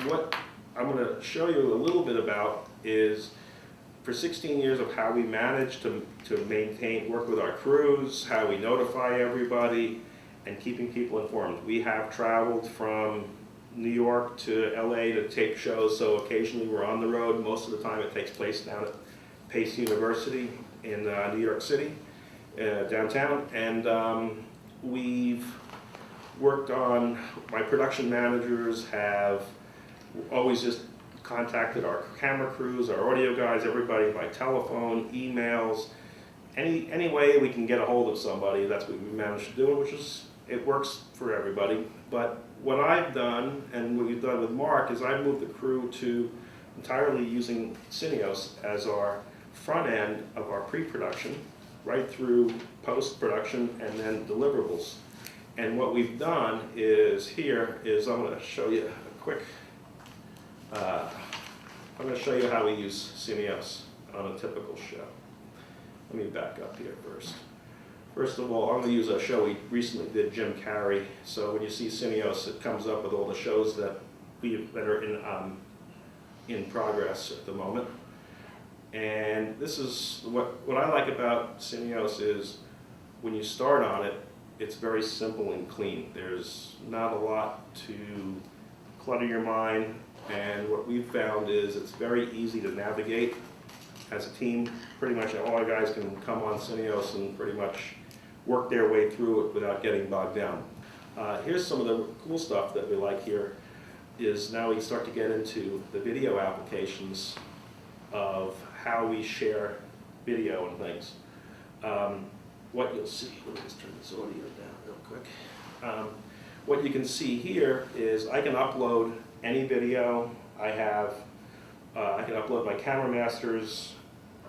what I'm going to show you a little bit about is for 16 years of how we manage to maintain, work with our crews, how we notify everybody, and keeping people informed. We have traveled from New York to LA to tape shows, so occasionally we're on the road. Most of the time it takes place down at Pace University in New York City, downtown. And we've worked on, my production managers have always just contacted our camera crews, our audio guys, everybody by telephone, emails, any way we can get a hold of somebody. That's what we managed to do, which is, it works for everybody. But what I've done, and what we've done with Mark, is I've moved the crew to entirely using Scenios as our front end of our pre-production, right through post-production and then deliverables. And what we've done is here is, I'm going to show you a quick, I'm going to show you how we use Scenios on a typical show. Let me back up here first. First of all, I'm going to use a show we recently did, Jim Carrey. So when you see Scenios, it comes up with all the shows that are in progress at the moment. And this is what I like about Scenios is when you start on it, it's very simple and clean. There's not a lot to clutter your mind, and what we've found is it's very easy to navigate as a team. Pretty much all our guys can come on Scenios and pretty much work their way through it without getting bogged down. Here's some of the cool stuff that we like here is now we start to get into the video applications of how we share video and things. What you'll see, let me just turn this audio down real quick. What you can see here is I can upload any video I have. I can upload my camera masters,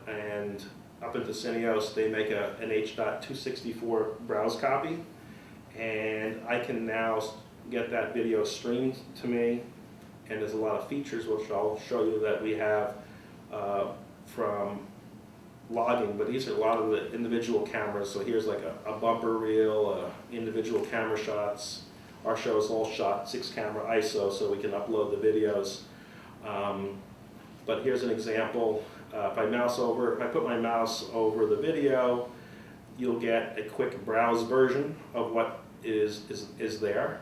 and up into Scenios they make an H.264 browse copy, and I can now get that video streamed to me. And there's a lot of features which I'll show you that we have from logging, but these are a lot of the individual cameras. So here's like a bumper reel, individual camera shots. Our show is all shot 6 camera ISO, so we can upload the videos. But here's an example. If I put my mouse over the video, you'll get a quick browse version of what is there.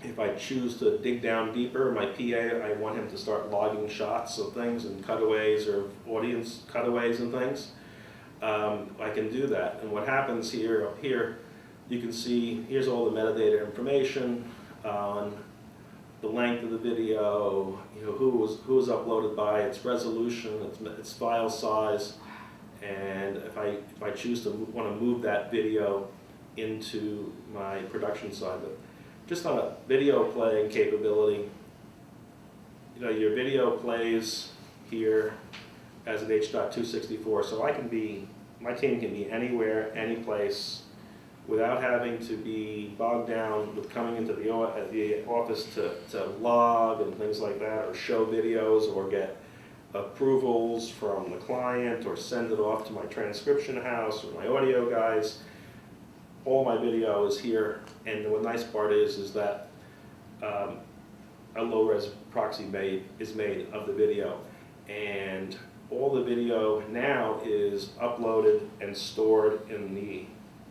If I choose to dig down deeper, my PA, I want him to start logging shots of things and cutaways or audience cutaways and things. I can do that. And what happens here, up here, you can see, here's all the metadata information on the length of the video, who was uploaded by, its resolution, its file size, and if I choose to want to move that video into my production side. But just on a video playing capability, your video plays here as an H.264, so my team can be anywhere, any place, without having to be bogged down with coming into the office to log and things like that, or show videos, or get approvals from the client, or send it off to my transcription house or my audio guys. All my video is here, and the nice part is that a low-res proxy is made of the video, and all the video now is uploaded and stored in the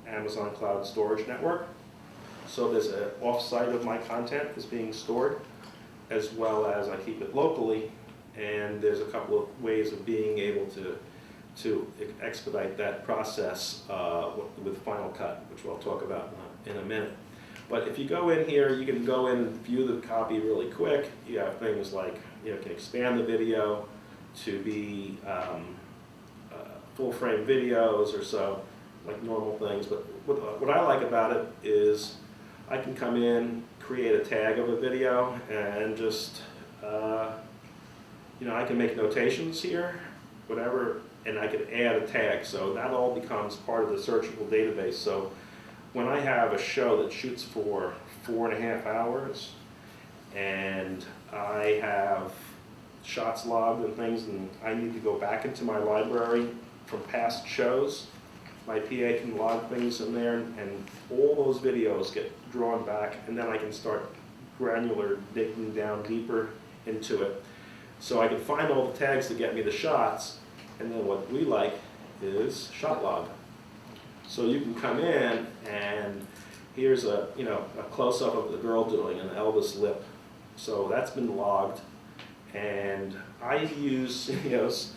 Amazon Cloud Storage Network. So there's an off-site of my content is being stored, as well as I keep it locally, and there's a couple of ways of being able to expedite that process with Final Cut, which we'll talk about in a minute. But if you go in here, you can go in and view the copy really quick. You have things like, you can expand the video to be full-frame videos or so, like normal things. But what I like about it is I can come in, create a tag of a video, and just, I can make notations here, whatever, and I can add a tag. So that all becomes part of the searchable database. So when I have a show that shoots for 4.5 hours, and I have shots logged and things, and I need to go back into my library from past shows, my PA can log things in there, and all those videos get drawn back, and then I can start granular, digging down deeper into it. So I can find all the tags to get me the shots, and then what we like is shot log. So you can come in and here's a close-up of the girl doing an Elvis lip. So that's been logged, and I use Scenios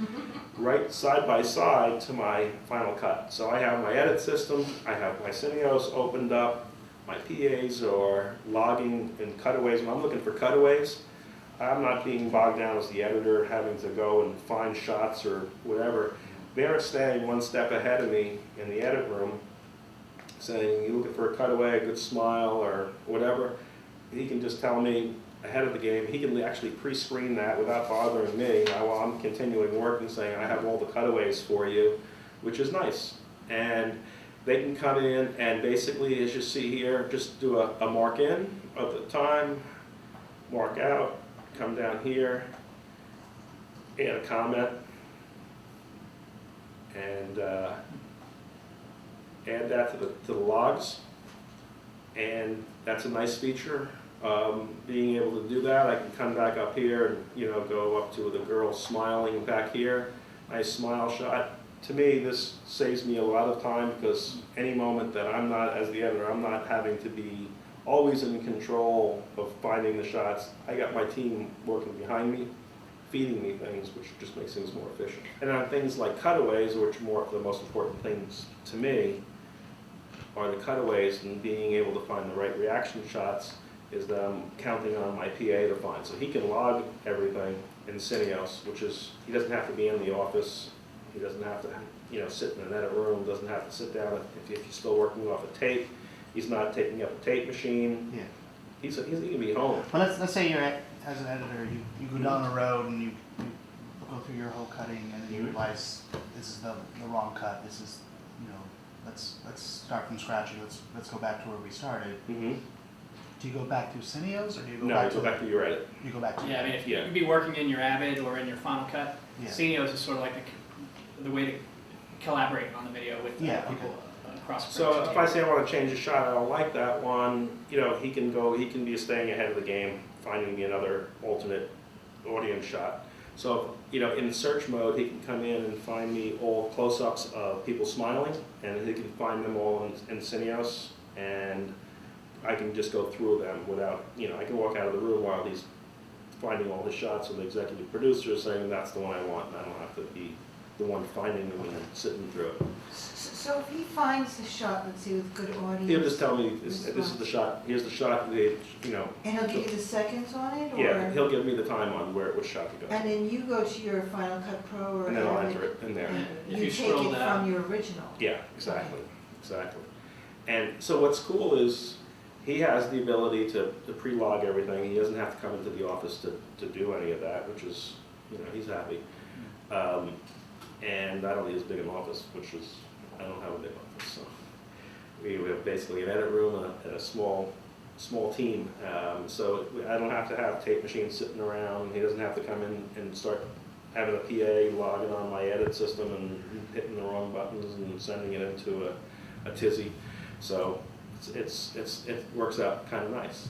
right side by side to my Final Cut. So I have my edit system, I have my Scenios opened up, my PAs are logging in cutaways. When I'm looking for cutaways, I'm not being bogged down as the editor, having to go and find shots or whatever. They're staying one step ahead of me in the edit room, saying, you're looking for a cutaway, a good smile, or whatever. He can just tell me ahead of the game. He can actually pre-screen that without bothering me while I'm continuing work and saying, I have all the cutaways for you, which is nice. And they can come in and basically, as you see here, just do a mark in of the time, mark out, come down here, add a comment, and add that to the logs. And that's a nice feature. Being able to do that, I can come back up here and go up to the girl smiling back here. Nice smile shot. To me, this saves me a lot of time, because any moment that I'm not, as the editor, I'm not having to be always in control of finding the shots. I got my team working behind me, feeding me things, which just makes things more efficient. And on things like cutaways, which are more the most important things to me, are the cutaways and being able to find the right reaction shots, is that I'm counting on my PA to find. So he can log everything in Scenios, which is, he doesn't have to be in the office, he doesn't have to sit in an edit room, doesn't have to sit down if you're still working off a tape. He's not taking up a tape machine. Yeah. He can be home. Well, let's say you're as an editor, you go down the road and you go through your whole cutting, and then you realize this is the wrong cut. This is let's start from scratch. Let's go back to where we started. Mm-hmm. Do you go back to Scenios, or do you go No, back you go back to your edit. You go back to Yeah, I mean, if Yeah. you'd be working in your Avid or in your Final Cut, Yeah. Scenios is sort of like the way to collaborate on the video with people across. So if I say I want to change a shot, I don't like that one, he can be staying ahead of the game, finding me another alternate audience shot. So, in search mode, he can come in and find me all close-ups of people smiling, and he can find them all in Scenios, and I can just go through them without, I can walk out of the room while he's finding all the shots, and the executive producer is saying that's the one I want, and I don't have to be the one finding them and sitting through it. So if he finds the shot, let's see, with good audience. He'll just tell me, this is the shot, here's the shot, And he'll give you the seconds on it, or? Yeah, he'll give me the time on which shot to go. And then you go to your Final Cut Pro or? And then I'll Avid, enter it in there. and If you you take scroll it down. from your original. Yeah, exactly. And so what's cool is he has the ability to pre-log everything. He doesn't have to come into the office to do any of that, which is, he's happy. And I don't need as big an office, which is, I don't have a big office, so. We have basically an edit room and a small team. So I don't have to have tape machines sitting around. He doesn't have to come in and start having a PA logging on my edit system and hitting the wrong buttons and sending it into a tizzy. So it works out kind of nice.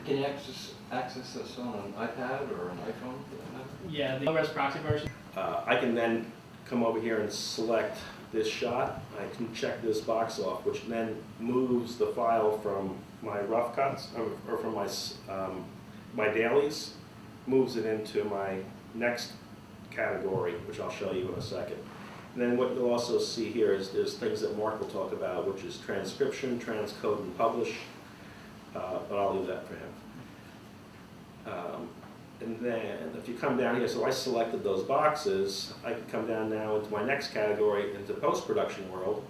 Can you access this on an iPad or an iPhone for that matter? Yeah, the low-res proxy version. I can then come over here and select this shot. I can check this box off, which then moves the file from my rough cuts, or from my dailies, moves it into my next category, which I'll show you in a second. And then what you'll also see here is there's things that Mark will talk about, which is transcription, transcode, and publish, but I'll leave that for him. And then if you come down here, so I selected those boxes, I can come down now into my next category, into post-production world,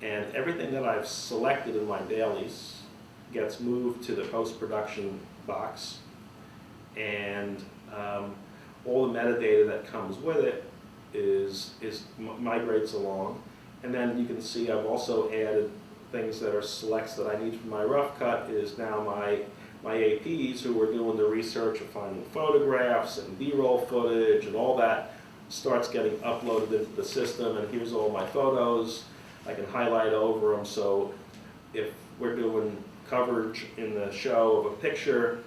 and everything that I've selected in my dailies gets moved to the post-production box, and all the metadata that comes with it migrates along. And then you can see I've also added things that are selects that I need for my rough cut is now my APs who are doing the research of finding photographs and B-roll footage and all that starts getting uploaded into the system, and here's all my photos. I can highlight over them, so if we're doing coverage in the show of a picture.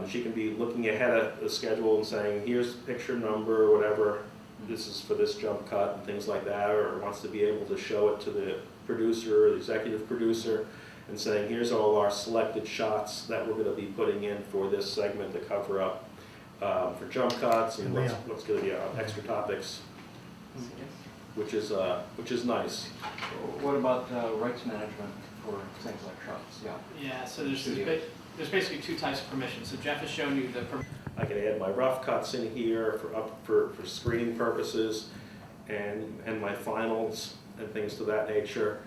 She can be looking ahead of the schedule and saying, here's picture number, whatever, this is for this jump cut and things like that, or wants to be able to show it to the producer or the executive producer and saying, here's all our selected shots that we're going to be putting in for this segment to cover up for jump cuts and what's going to be extra topics, which is nice. What about rights management for things like shots? Yeah. Yeah, so there's Studios. there's basically two types of permission. So Jeff has shown you the I can add my rough cuts in here for screening purposes and my finals and things to that nature.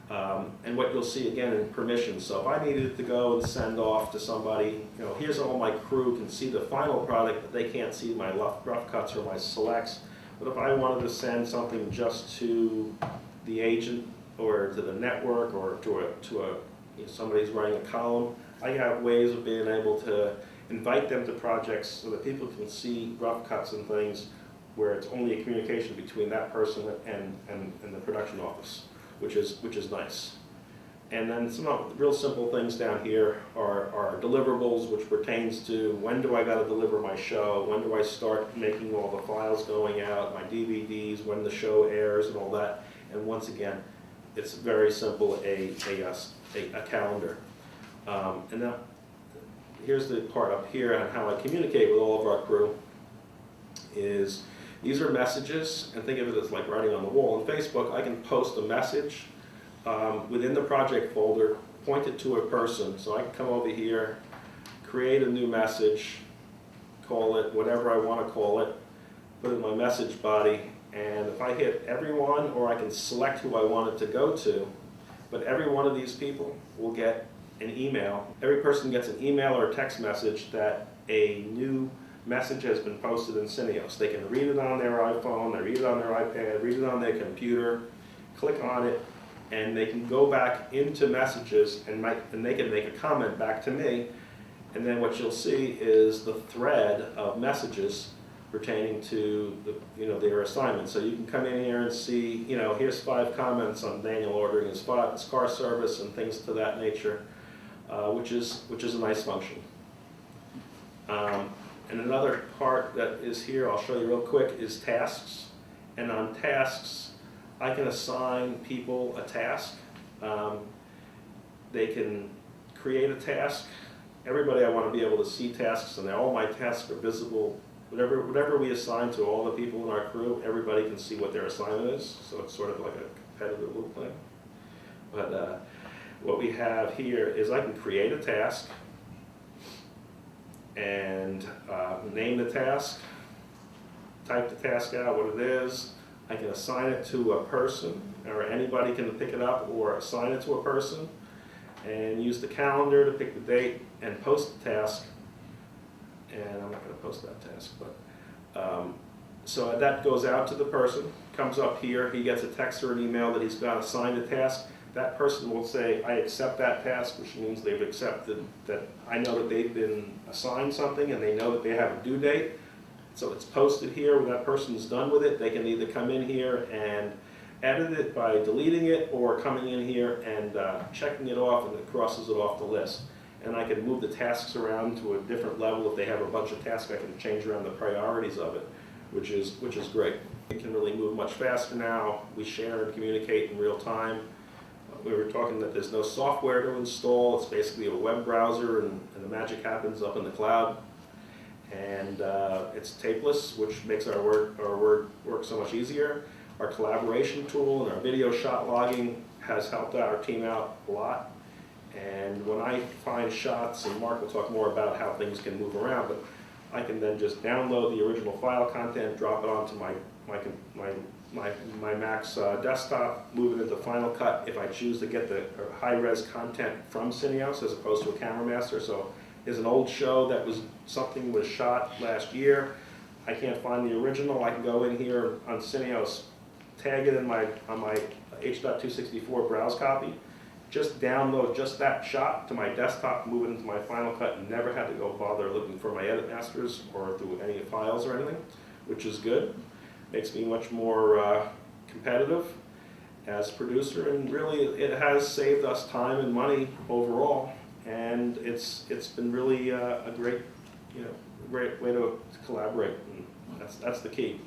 And what you'll see again in permissions. So if I needed to go and send off to somebody, you know, here's all my crew can see the final product, but they can't see my rough cuts or my selects. But if I wanted to send something just to the agent or to the network or to a you know, somebody's running a column, I have ways of being able to invite them to projects so that people can see rough cuts and things where it's only a communication between that person and the production office, which is nice. And then some real simple things down here are deliverables, which pertains to when do I got to deliver my show, when do I start making all the files going out, my DVDs, when the show airs and all that. And once again, it's very simple, a calendar. And now, here's the part up here on how I communicate with all of our crew is these are messages, and think of it as like writing on the wall. On Facebook, I can post a message within the project folder, point it to a person. So I can come over here, create a new message, call it whatever I want to call it, put it in my message body, and if I hit everyone, or I can select who I want it to go to, but every one of these people will get an email. Every person gets an email or a text message that a new message has been posted in Scenios. They can read it on their iPhone, they read it on their iPad, read it on their computer, click on it, and they can go back into messages and they can make a comment back to me. And then what you'll see is the thread of messages pertaining to their assignment. So you can come in here and see, here's 5 comments on Daniel ordering his car service and things to that nature, which is a nice function. And another part that is here, I'll show you real quick, is tasks. And on tasks, I can assign people a task. They can create a task. Everybody, I want to be able to see tasks, and all my tasks are visible. Whatever we assign to all the people in our crew, everybody can see what their assignment is. So it's sort of like a competitive little thing. But what we have here is I can create a task and name the task, type the task out, what it is. I can assign it to a person, or anybody can pick it up or assign it to a person, and use the calendar to pick the date and post the task. And I'm not going to post that task, but so that goes out to the person, comes up here, he gets a text or an email that he's got assigned a task. That person will say, I accept that task, which means they've accepted that I know that they've been assigned something and they know that they have a due date. So it's posted here. When that person's done with it, they can either come in here and edit it by deleting it, or coming in here and checking it off, and it crosses it off the list. And I can move the tasks around to a different level. If they have a bunch of tasks, I can change around the priorities of it, which is great. We can really move much faster now. We share and communicate in real time. We were talking that there's no software to install. It's basically a web browser, and the magic happens up in the cloud. And it's tapeless, which makes our work so much easier. Our collaboration tool and our video shot logging has helped our team out a lot. And when I find shots, and Mark will talk more about how things can move around, but I can then just download the original file content, drop it onto my Mac's desktop, move it into Final Cut if I choose to get the high-res content from Scenios as opposed to a Camera Master. So there's an old show that something was shot last year. I can't find the original. I can go in here on Scenios, tag it on my H.264 browse copy, just download just that shot to my desktop, move it into my Final Cut, and never had to go bother looking for my edit masters or through any files or anything, which is good. Makes me much more competitive. as producer, and really it has saved us time and money overall, and it's been really a great, great way to collaborate, and that's the key.